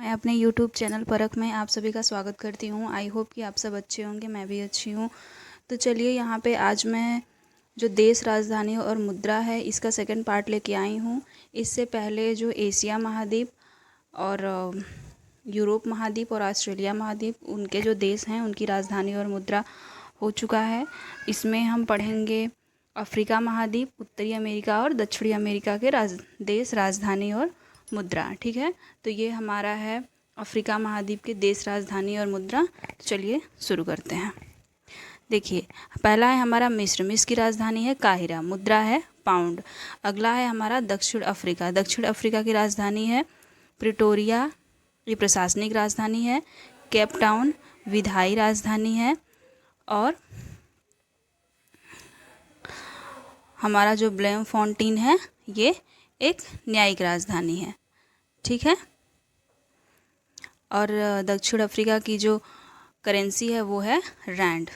मैं अपने YouTube channel परख में आप सभी का स्वागत करती हूँ। आई होप कि आप सब अच्छे होंगे, मैं भी अच्छी हूँ। तो चलिए यहाँ पे आज मैं जो देश, राजधानी और मुद्रा है इसका सेकंड पार्ट लेके आई हूँ। इससे पहले जो एशिया महाद्वीप और यूरोप महाद्वीप और ऑस्ट्रेलिया महाद्वीप उनके जो देश हैं उनकी राजधानी और मुद्रा हो चुका है। इसमें हम पढ़ेंगे अफ्रीका महाद्वीप, उत्तरी अमेरिका और दक्षिणी अमेरिका के देश, राजधानी और मुद्रा। ठीक है, तो ये हमारा है अफ्रीका महाद्वीप के देश, राजधानी और मुद्रा। तो चलिए शुरू करते हैं। देखिए, पहला है हमारा मिस्र। मिस्र की राजधानी है काहिरा, मुद्रा है पाउंड। अगला है हमारा दक्षिण अफ्रीका। दक्षिण अफ्रीका की राजधानी है प्रिटोरिया, ये प्रशासनिक राजधानी है। केप टाउन विधायी राजधानी है। और हमारा जो ब्लेमफॉन्टेन है ये एक न्यायिक राजधानी है। ठीक है, और दक्षिण अफ्रीका की जो करेंसी है वो है रैंड।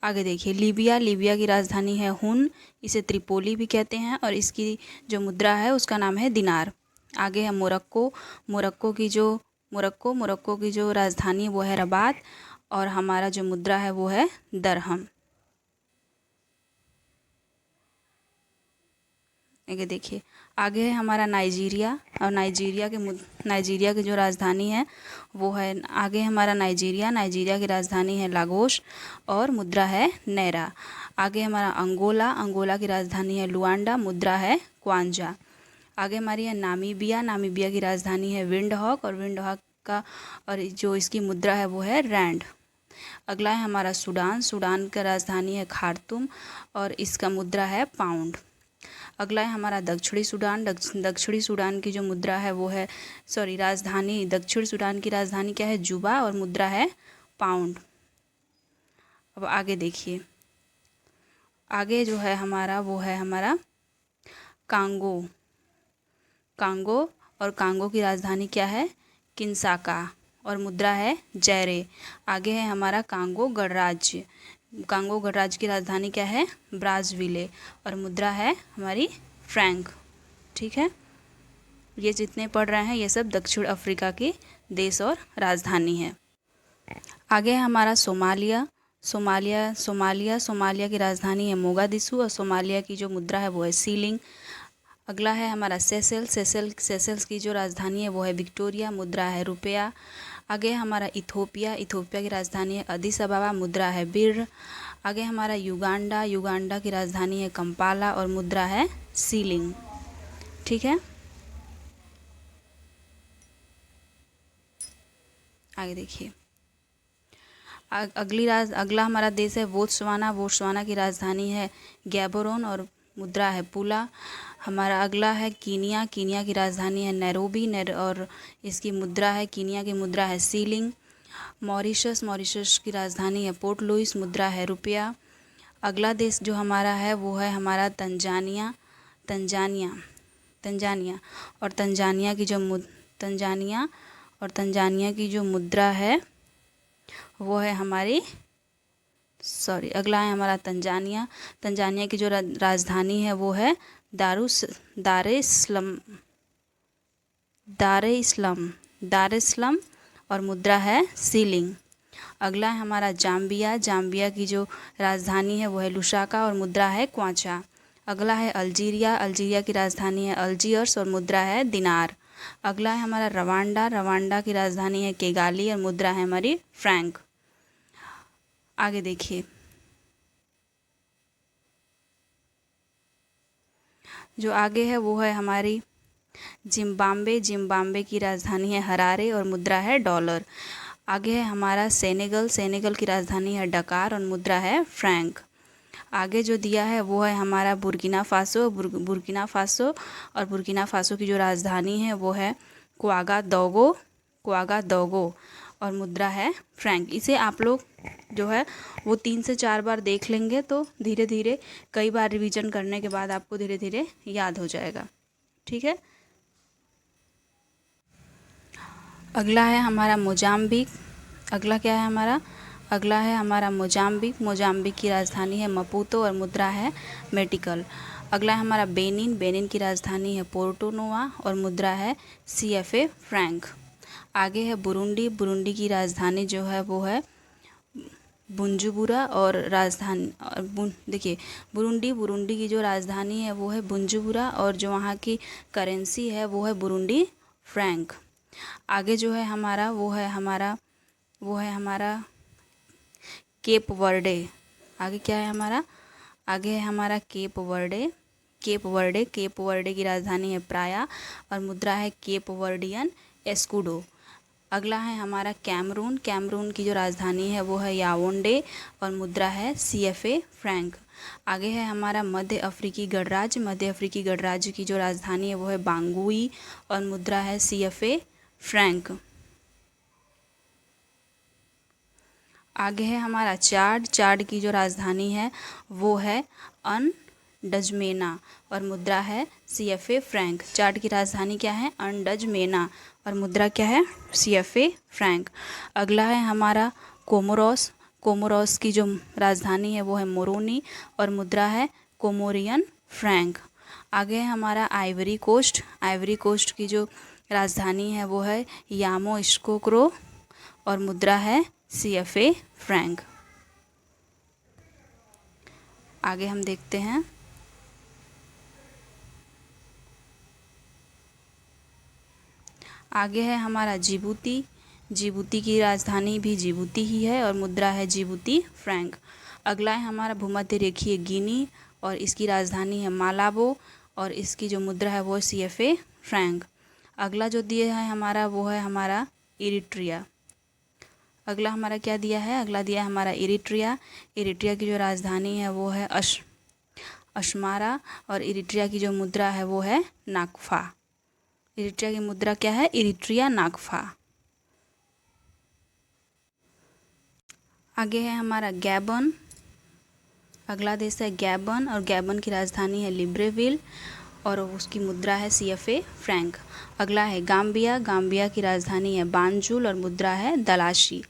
आगे देखिए, लीबिया। लीबिया की राजधानी है हुन, इसे त्रिपोली भी कहते हैं, और इसकी जो मुद्रा है उसका नाम है दिनार। आगे है मोरक्को। मोरक्को की जो राजधानी है वो है रबात, और हमारा जो मुद्रा है वो है दरहम। आगे देखिए, आगे है हमारा नाइजीरिया, और नाइजीरिया की जो राजधानी है वो है, आगे हमारा नाइजीरिया की राजधानी है लागोस और मुद्रा है नैरा। आगे हमारा अंगोला की राजधानी है लुआंडा, मुद्रा है क्वांजा। आगे हमारी है नामीबिया की राजधानी है विंडहॉक, और विंडहॉक का और जो इसकी मुद्रा है वो है रैंड। अगला है हमारा सूडान का राजधानी है खार्तूम, और इसका मुद्रा है पाउंड। अगला है हमारा दक्षिणी सूडान की जो मुद्रा है वो है राजधानी, दक्षिण सूडान की राजधानी क्या है जुबा, और मुद्रा है पाउंड। अब आगे देखिए, आगे जो है हमारा वो है हमारा कांगो, और कांगो की राजधानी क्या है किंसाका, और मुद्रा है जैरे। आगे है हमारा कांगो गणराज्य की राजधानी क्या है ब्राज़विले, और मुद्रा है हमारी फ्रैंक। ठीक है, ये जितने पढ़ रहे हैं ये सब दक्षिण अफ्रीका की देश और राजधानी है। आगे है हमारा सोमालिया की राजधानी है मोगादिशु, और सोमालिया की जो मुद्रा है वो है सीलिंग। अगला है हमारा सेशल्स की जो राजधानी है वो है विक्टोरिया, मुद्रा है रुपया। आगे हमारा इथोपिया की राजधानी है अदिस अबाबा, मुद्रा है बिर। आगे हमारा युगांडा की राजधानी है कंपाला, और मुद्रा है सीलिंग। ठीक है, आगे देखिए, अगला हमारा देश है बोत्सवाना की राजधानी है गैबोरोन, और मुद्रा है पुला। हमारा अगला है कीनिया की राजधानी है नैरोबी, और इसकी मुद्रा है, कीनिया की मुद्रा है सीलिंग। मॉरिशस की राजधानी है पोर्ट लुइस, मुद्रा है रुपया। अगला देश जो हमारा है वो है हमारा तंजानिया, और तंजानिया की जो मुद्रा है वो है हमारी अगला है हमारा तंजानिया की जो राजधानी है वो है दारे इस्लाम, और मुद्रा है सीलिंग। अगला है हमारा जाम्बिया की जो राजधानी है वो है लुसाका, और मुद्रा है क्वांचा। अगला है अल्जीरिया की राजधानी है अल्जियर्स, और मुद्रा है दिनार। अगला है हमारा रवांडा की राजधानी है केगाली, और मुद्रा है हमारी फ्रैंक। आगे देखिए, जो आगे है वो है हमारी जिम्बाब्वे की राजधानी है हरारे, और मुद्रा है डॉलर। आगे है हमारा सेनेगल की राजधानी है डकार, और मुद्रा है फ्रैंक। आगे जो दिया है वो है हमारा बुर्किना फासो, और बुर्किना फासो की जो राजधानी है वो है क्वागादोगो, और मुद्रा है फ्रैंक। इसे आप लोग जो है वो 3 से 4 बार देख लेंगे तो धीरे धीरे कई बार रिवीजन करने के बाद आपको धीरे धीरे याद हो जाएगा। ठीक है, अगला है हमारा मोजाम्बिक। अगला है हमारा मोजाम्बिक की राजधानी है मपूतो, और मुद्रा है मेटिकल। अगला है हमारा बेनिन की राजधानी है पोर्टो नोवा, और मुद्रा है CFA फ्रैंक। आगे है बुरुंडी। बुरुंडी की राजधानी जो है वो है बुंजुबुरा और देखिए बुरुंडी की जो राजधानी है वो है बुंजुबुरा और जो वहाँ की करेंसी है वो है बुरुंडी फ्रैंक। आगे जो है हमारा वो है हमारा केप वर्डे। आगे क्या है हमारा? आगे है हमारा केप वर्डे। केप वर्डे की राजधानी है प्राया और मुद्रा है केप वर्डियन एस्कुडो। अगला है हमारा कैमरून। कैमरून की जो राजधानी है वो है याओंडे और मुद्रा है CFA फ्रैंक। आगे है हमारा मध्य अफ्रीकी गणराज्य। मध्य अफ्रीकी गणराज्य की जो राजधानी है वो है बांगुई और मुद्रा है CFA फ्रैंक। आगे है हमारा चाड। चाड की जो राजधानी है वो है अनडजमेना और मुद्रा है CFA फ्रैंक। चाड की राजधानी क्या है? अनडजमेना और मुद्रा क्या है? CFA Frank. अगला है हमारा कोमोरोस। कोमोरोस की जो राजधानी है वो है मोरोनी और मुद्रा है कोमोरियन फ्रैंक। आगे है हमारा आइवरी कोस्ट। आइवरी कोस्ट की जो राजधानी है वो है यामोस्कोक्रो और मुद्रा है CFA फ्रैंक। आगे हम देखते हैं आगे है हमारा जिबूती। जिबूती की राजधानी भी जिबूती ही है और मुद्रा है जिबूती फ्रैंक। अगला है हमारा भूमध्य रेखीय गिनी और इसकी राजधानी है मालाबो और इसकी जो मुद्रा है वो CFA फ्रैंक। अगला जो दिया है हमारा वो है हमारा इरिट्रिया। अगला हमारा क्या दिया है? अगला दिया है हमारा इरिट्रिया। इरिट्रिया की जो राजधानी है वो है अशमारा और इरिट्रिया की जो मुद्रा है वो है नाकफा। इरिट्रिया की मुद्रा क्या है? इरिट्रिया नाकफा। आगे है हमारा गैबन। अगला देश है गैबन और गैबन की राजधानी है लिब्रेविल और उसकी मुद्रा है CFA फ्रैंक। अगला है गाम्बिया। गाम्बिया की राजधानी है बांजुल और मुद्रा है दलाशी।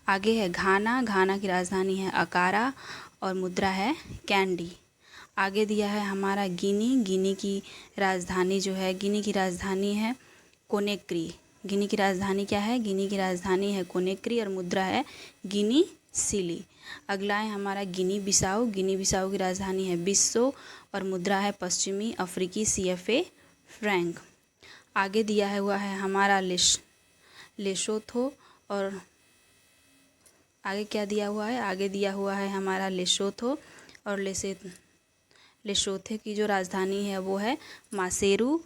आगे है घाना। घाना की राजधानी है अकारा और मुद्रा है कैंडी। आगे दिया है हमारा गिनी। गिनी की राजधानी जो है गिनी की राजधानी है कोनेक्री। गिनी की राजधानी क्या है? गिनी की राजधानी है कोनेक्री और मुद्रा है गिनी सिली। अगला है हमारा गिनी बिसाऊ। गिनी बिसाऊ की राजधानी है बिस्सो और मुद्रा है पश्चिमी अफ्रीकी CFA फ्रैंक। आगे दिया हुआ है हमारा लेसोथो और आगे क्या दिया हुआ है? आगे दिया हुआ है हमारा लेसोथो और लेसोथे की जो राजधानी है वो है मासेरू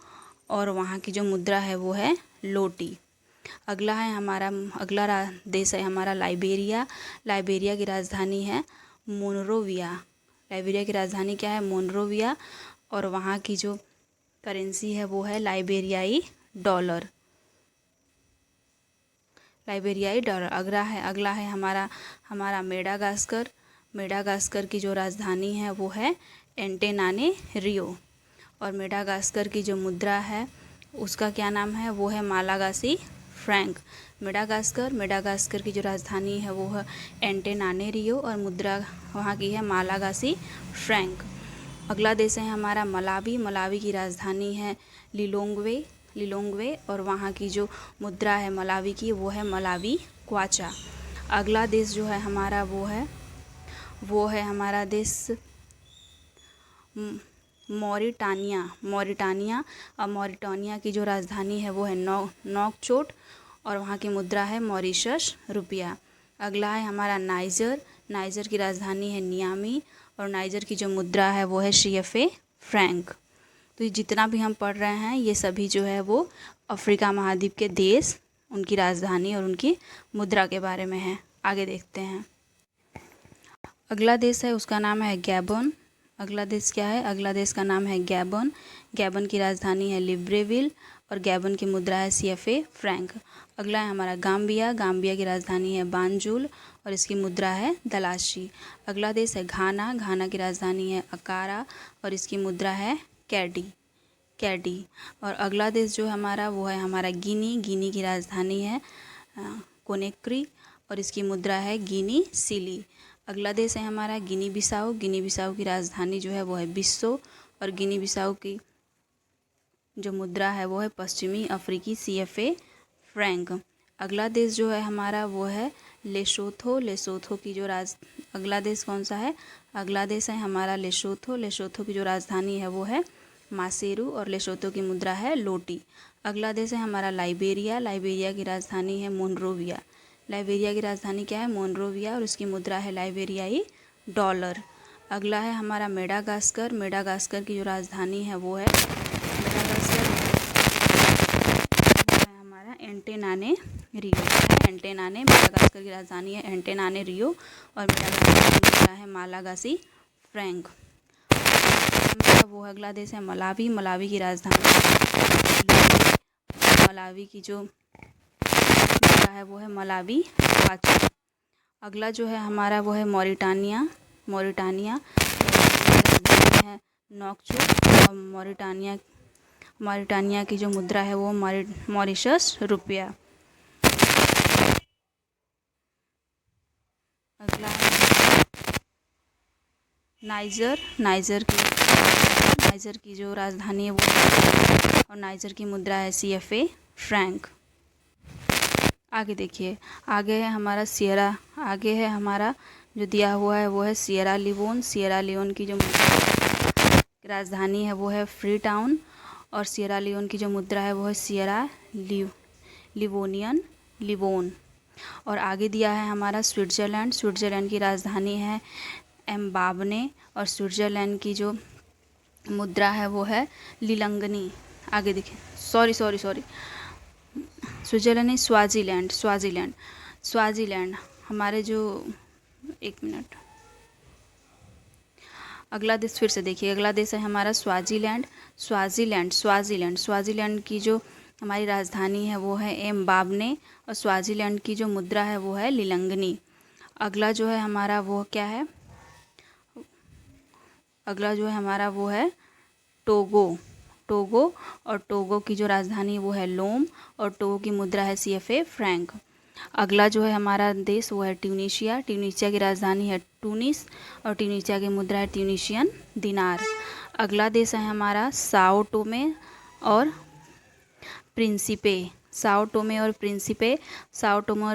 और वहाँ की जो मुद्रा है वो है लोटी। अगला है हमारा देश है हमारा लाइबेरिया। लाइबेरिया की राजधानी है मोनरोविया। लाइबेरिया की राजधानी क्या है? मोनरोविया और वहाँ की जो करेंसी है वो है लाइबेरियाई डॉलर। लाइबेरियाई डॉलर। अगला है हमारा मेडागास्कर। मेडागास्कर की जो राजधानी है वो है एंटेनानेरियो और मेडागास्कर की जो मुद्रा है उसका क्या नाम है? वो है मालागासी फ्रैंक। मेडागास्कर की जो राजधानी है वो है एंटेनानेरियो और मुद्रा वहाँ की है मालागासी फ्रैंक। अगला देश है हमारा मलावी। मलावी की राजधानी है लिलोंग्वे और वहाँ की जो मुद्रा है मलावी की वो है मलावी क्वाचा। अगला देश जो है हमारा वो है हमारा देश मॉरिटानिया और मॉरिटानिया की जो राजधानी है वो है नौकचोट और वहाँ की मुद्रा है मॉरिशस रुपया। अगला है हमारा नाइजर की राजधानी है नियामी और नाइजर की जो मुद्रा है वो है CFA फ्रैंक। तो ये जितना भी हम पढ़ रहे हैं ये सभी जो है वो अफ्रीका महाद्वीप के देश, उनकी राजधानी और उनकी मुद्रा के बारे में है। आगे देखते हैं। अगला देश है उसका नाम है गैबन। अगला देश क्या है? अगला देश का नाम है गैबन। गैबन की राजधानी है लिब्रेविल और गैबन की मुद्रा है CFA फ्रैंक। अगला है हमारा गाम्बिया। गाम्बिया की राजधानी है बांजुल और इसकी मुद्रा है दलाशी। अगला देश है घाना। घाना की राजधानी है अकारा और इसकी मुद्रा है कैडी। और अगला देश जो हमारा वो है हमारा गिनी। गिनी की राजधानी है कोनेक्री और इसकी मुद्रा है गिनी सिली। अगला देश है हमारा गिनी बिसाऊ। गिनी बिसाऊ की राजधानी जो है वो है बिस्सो और गिनी बिसाऊ की जो मुद्रा है वो है पश्चिमी अफ्रीकी CFA फ्रैंक। अगला देश जो है हमारा वो है लेसोथो। लेसोथो की जो अगला देश कौन सा है? अगला देश है हमारा लेसोथो। लेसोथो की जो राजधानी है वो है मासेरू और लेसोथो की मुद्रा है लोटी। अगला देश है हमारा लाइबेरिया। लाइबेरिया की राजधानी है मोनरोविया। लाइबेरिया की राजधानी क्या है? मोनरोविया और उसकी मुद्रा है लाइबेरियाई डॉलर। अगला है हमारा मेडागास्कर। मेडागास्कर की जो राजधानी है वो है हमारा एंटेनाने रियो। एंटेनाने, मेडागास्कर की राजधानी है एंटेनाने रियो और मेडागास्कर की मुद्रा है मालागासी फ्रैंक। वो अगला देश है मलावी। मलावी की राजधानी, मलावी की जो मुद्रा है वो है मलावी क्वाचा। अगला जो है हमारा वो है मॉरिटानिया। मॉरिटानिया है नोकचोक और मॉरिटानिया की जो मुद्रा है वो मॉरिशस रुपया। अगला है नाइजर। नाइजर की जो राजधानी है वो और नाइजर की मुद्रा है CFA फ्रैंक। आगे देखिए, आगे है हमारा जो दिया हुआ है वो है सिएरा लियोन। सिएरा लियोन की जो राजधानी है वो है फ्री टाउन और सिएरा लियोन की जो मुद्रा है वो है सिएरा लिवोन। और आगे दिया है हमारा स्विट्ज़रलैंड। स्विट्ज़रलैंड की राजधानी है एम्बाबने और स्विट्ज़रलैंड की जो मुद्रा है वो है लिलंगनी। आगे देखिए, सॉरी स्विट्ज़रलैंड नहीं, स्वाज़ीलैंड हमारे जो, एक मिनट, अगला देश फिर से देखिए, अगला देश है हमारा स्वाज़ीलैंड की जो हमारी राजधानी है वो है एम्बाबने और स्वाज़ीलैंड की जो मुद्रा है वो है लिलंगनी। अगला जो है हमारा वो क्या है? अगला जो है हमारा वो है टोगो और टोगो की जो राजधानी वो है लोम और टोगो की मुद्रा है CFA फ्रैंक। अगला जो है हमारा देश वो है ट्यूनीशिया। ट्यूनीशिया की राजधानी है टूनिस और ट्यूनीशिया की मुद्रा है ट्यूनीशियन दिनार। अगला देश है हमारा साओ टोमे और प्रिंसिपे। साओ टोमे और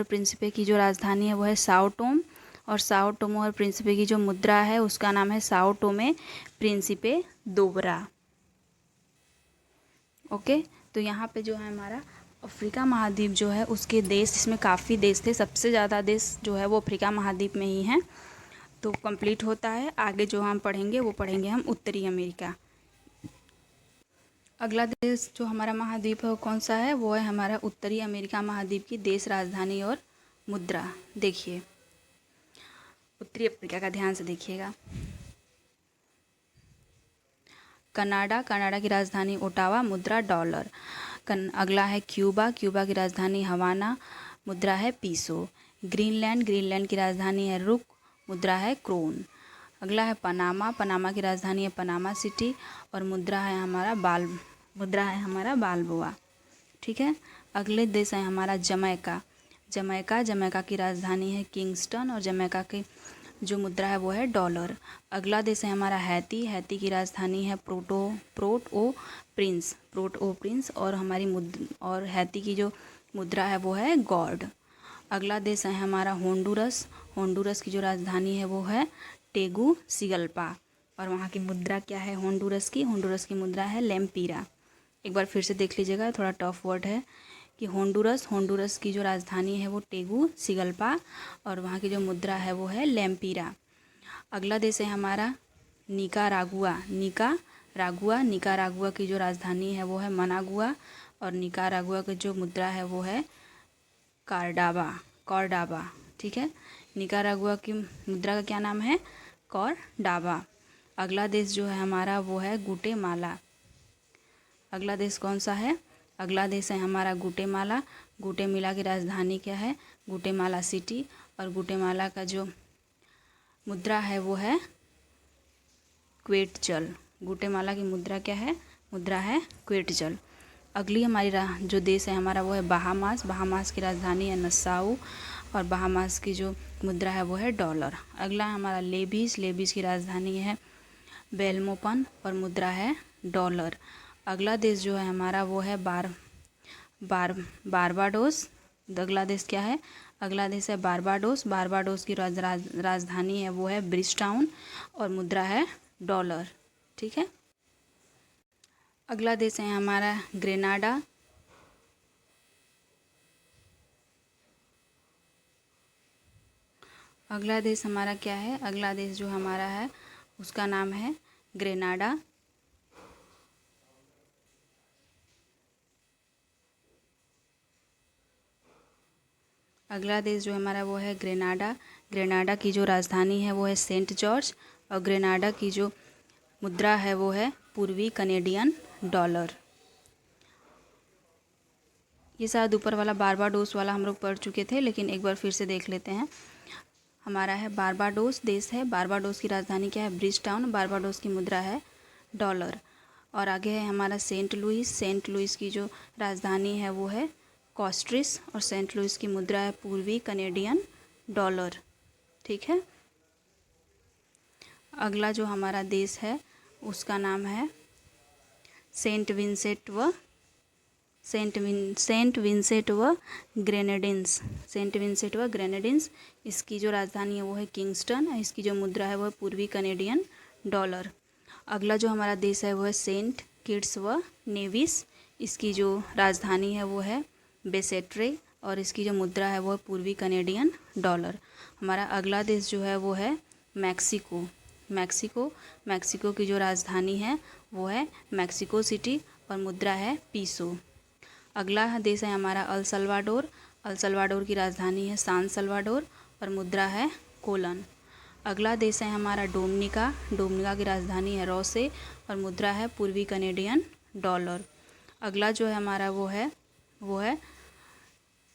प्रिंसिपे की जो राजधानी है वो है साओ टोम और साओ टोमे और प्रिंसिपे की जो मुद्रा है उसका नाम है साओ टोमे प्रिंसिपे दोबरा। ओके, तो यहाँ पे जो है हमारा अफ्रीका महाद्वीप जो है उसके देश, इसमें काफ़ी देश थे, सबसे ज़्यादा देश जो है वो अफ्रीका महाद्वीप में ही हैं। तो कंप्लीट होता है। आगे जो हम पढ़ेंगे वो पढ़ेंगे हम उत्तरी अमेरिका। अगला देश जो हमारा महाद्वीप है वो कौन सा है? वो है हमारा उत्तरी अमेरिका महाद्वीप की देश राजधानी और मुद्रा। देखिए उत्तरी अफ्रीका का ध्यान से देखिएगा। कनाडा की राजधानी ओटावा, मुद्रा डॉलर। अगला है क्यूबा की राजधानी हवाना, मुद्रा है पीसो। ग्रीनलैंड की राजधानी है रुक, मुद्रा है क्रोन। अगला है पनामा की राजधानी है पनामा सिटी और मुद्रा है हमारा बालबोआ। ठीक है। अगले देश है हमारा जमैका की राजधानी है किंगस्टन और जमैका की जो मुद्रा है वो है डॉलर। अगला देश है हमारा हैती की राजधानी है प्रोट ओ प्रिंस और हैती की जो मुद्रा है वो है गॉड। अगला देश है हमारा होंडुरस की जो राजधानी है वो है टेगुसिगल्पा और वहाँ की मुद्रा क्या है? होंडुरस की मुद्रा है लेम्पीरा। एक बार फिर से देख लीजिएगा, थोड़ा टफ वर्ड है कि होंडुरस की जो राजधानी है वो टेगुसिगल्पा और वहाँ की जो मुद्रा है वो है लेम्पीरा। अगला देश है हमारा निकारागुआ की जो राजधानी है वो है मनागुआ और निकारागुआ की जो मुद्रा है वो है कॉर्डाबा। ठीक है, निकारागुआ की मुद्रा का क्या नाम है? कॉर्डाबा। अगला देश जो है हमारा वो है गुटेमाला। अगला देश कौन सा है? अगला देश है हमारा गुटेमाला की राजधानी क्या है? गुटेमाला सिटी और गुटेमाला का जो मुद्रा है वो है क्वेटजल। गुटेमाला की मुद्रा क्या है? मुद्रा है क्वेटजल। अगली हमारी जो देश है हमारा वो है बहामास की राजधानी है नसाउ और बहामास की जो मुद्रा है वो है डॉलर। अगला हमारा लेबीस की राजधानी है बेल्मोपन और मुद्रा है डॉलर। अगला देश जो है हमारा वो है बारबाडोस। अगला देश क्या है? अगला देश है बारबाडोस। बारबाडोस की राजधानी है वो है ब्रिजटाउन और मुद्रा है डॉलर। ठीक है। अगला देश है हमारा ग्रेनाडा। अगला देश हमारा क्या है? अगला देश जो हमारा है उसका नाम है ग्रेनाडा। अगला देश जो हमारा वो है ग्रेनाडा। ग्रेनाडा की जो राजधानी है वो है सेंट जॉर्ज और ग्रेनाडा की जो मुद्रा है वो है पूर्वी कनेडियन डॉलर। ये शायद ऊपर वाला बारबाडोस वाला हम लोग पढ़ चुके थे, लेकिन एक बार फिर से देख लेते हैं। हमारा है बारबाडोस देश है। बारबाडोस की राजधानी क्या है? ब्रिजटाउन। बारबाडोस की मुद्रा है डॉलर। और आगे है हमारा सेंट लुइस। सेंट लुइस की जो राजधानी है वो है कॉस्ट्रिस और सेंट लुइस की मुद्रा है पूर्वी कनेडियन डॉलर। ठीक है। अगला जो हमारा देश है उसका नाम है सेंट विंसेंट व ग्रेनेडिन्स। सेंट विंसेंट व ग्रेनेडिन्स। इसकी जो राजधानी है वो है किंगस्टन। इसकी जो मुद्रा है वो है पूर्वी कनेडियन डॉलर। अगला जो हमारा देश है वो है सेंट किट्स व नेविस। इसकी जो राजधानी है वो है बेसेट्रे और इसकी जो मुद्रा है वो है पूर्वी कनेडियन डॉलर। हमारा अगला देश जो है वो है मैक्सिको। मैक्सिको की जो राजधानी है वो है मैक्सिको सिटी और मुद्रा है पीसो। अगला देश है हमारा अल सल्वाडोर। अल सल्वाडोर की राजधानी है सान सल्वाडोर और मुद्रा है कोलन। अगला देश है हमारा डोमिनिका। डोमिनिका की राजधानी है रोसे और मुद्रा है पूर्वी कनेडियन डॉलर। अगला जो है हमारा वो है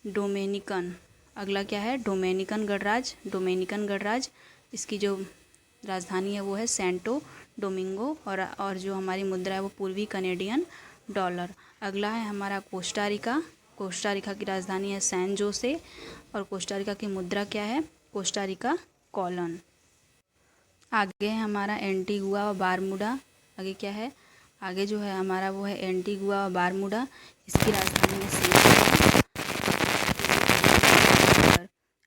डोमिनिकन। अगला क्या है? डोमिनिकन गणराज्य। डोमिनिकन गणराज्य। इसकी जो राजधानी है वो है सेंटो डोमिंगो और जो हमारी मुद्रा है वो पूर्वी कनेडियन डॉलर। अगला है हमारा कोस्टा रिका। कोस्टा रिका की राजधानी है सैन जोसे और कोस्टा रिका की मुद्रा क्या है? Costa Rica colon. आगे है हमारा एंटीगुआ और बारमूडा। आगे क्या है? आगे जो है हमारा वो है एंटीगुआ और बारमूडा। इसकी राजधानी है सेंट।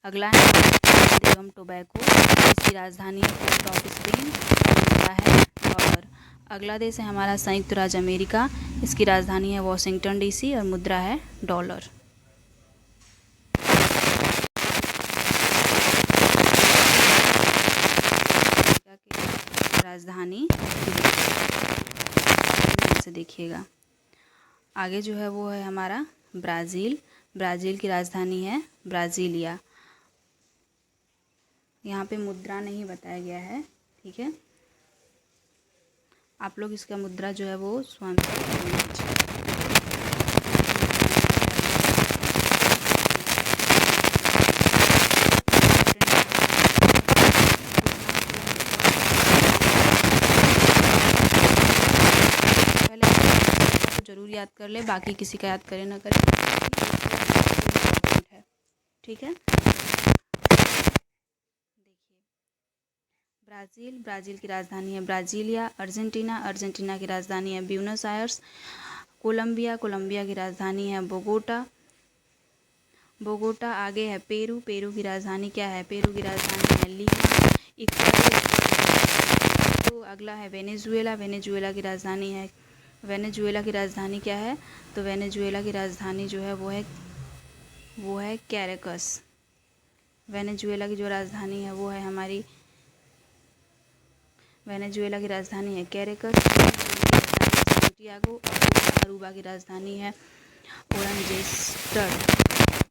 अगला है ट्रिनिडाद एवं टोबैगो। इसकी राजधानी है पोर्ट ऑफ स्पेन। मुद्रा है डॉलर। अगला देश है हमारा संयुक्त राज्य अमेरिका। इसकी राजधानी है वॉशिंगटन डीसी और मुद्रा है डॉलर। राजधानी से देखिएगा। आगे जो है वो है हमारा ब्राज़ील। ब्राज़ील की राजधानी है ब्राज़ीलिया। यहाँ पे मुद्रा नहीं बताया गया है। ठीक है। आप लोग इसका मुद्रा जो है वो स्वयं से जरूर याद कर ले, बाकी किसी का याद करे ना करे। ठीक है। देखिए, ब्राज़ील की राजधानी है ब्राज़ीलिया। अर्जेंटीना की राजधानी है ब्यूनस आयर्स। कोलंबिया की राजधानी है बोगोटा। आगे है पेरू की राजधानी क्या है? पेरू की राजधानी है लीमा। तो अगला है वेनेजुएला की राजधानी है। वेनेजुएला की राजधानी क्या है? तो वेनेजुएला की राजधानी जो है वो है कैरेकस। वेनेजुएला की जो राजधानी है वो है हमारी वेनेजुएला की राजधानी है कैरेकस। सैंटियागो। और अरूबा की राजधानी है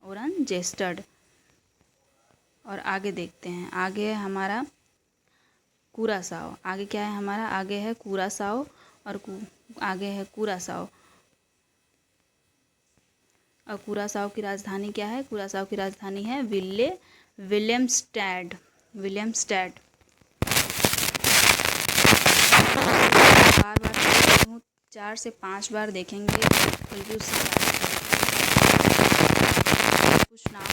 ओरनजेस्टर्ड। और आगे देखते हैं। आगे है हमारा कुरासाओ। आगे क्या है हमारा? आगे है कुरासाओ और आगे है कुरासाओ। और कुरासाओ की राजधानी क्या है? कुरासाओ की राजधानी है विलियमस्टैड। बार 4 से 5 बार देखेंगे बल्कि उससे कुछ नाम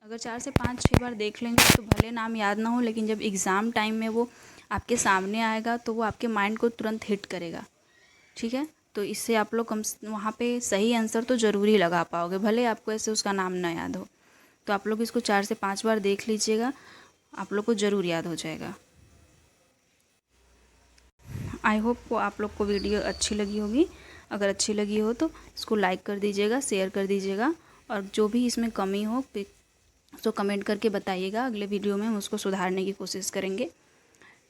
अगर 4 से 5-6 बार देख लेंगे तो भले नाम याद ना हो, लेकिन जब एग्ज़ाम टाइम में वो आपके सामने आएगा तो वो आपके माइंड को तुरंत हिट करेगा। ठीक है। तो इससे आप लोग वहाँ पे सही आंसर तो ज़रूर ही लगा पाओगे, भले आपको ऐसे उसका नाम ना याद हो। तो आप लोग इसको 4 से 5 बार देख लीजिएगा, आप लोग को ज़रूर याद हो जाएगा। आई होप को आप लोग को वीडियो अच्छी लगी होगी। अगर अच्छी लगी हो तो इसको लाइक कर दीजिएगा, शेयर कर दीजिएगा, और जो भी इसमें कमी हो तो कमेंट करके बताइएगा। अगले वीडियो में हम उसको सुधारने की कोशिश करेंगे,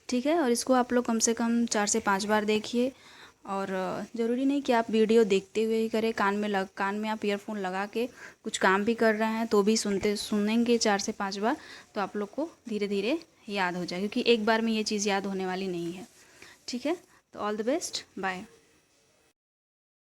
ठीक है। और इसको आप लोग कम से कम 4 से 5 बार देखिए। और ज़रूरी नहीं कि आप वीडियो देखते हुए ही करें, कान में आप ईयरफोन लगा के कुछ काम भी कर रहे हैं तो भी सुनेंगे 4 से 5 बार, तो आप लोग को धीरे धीरे याद हो जाए, क्योंकि एक बार में ये चीज़ याद होने वाली नहीं है, ठीक है। तो ऑल द बेस्ट, बाय।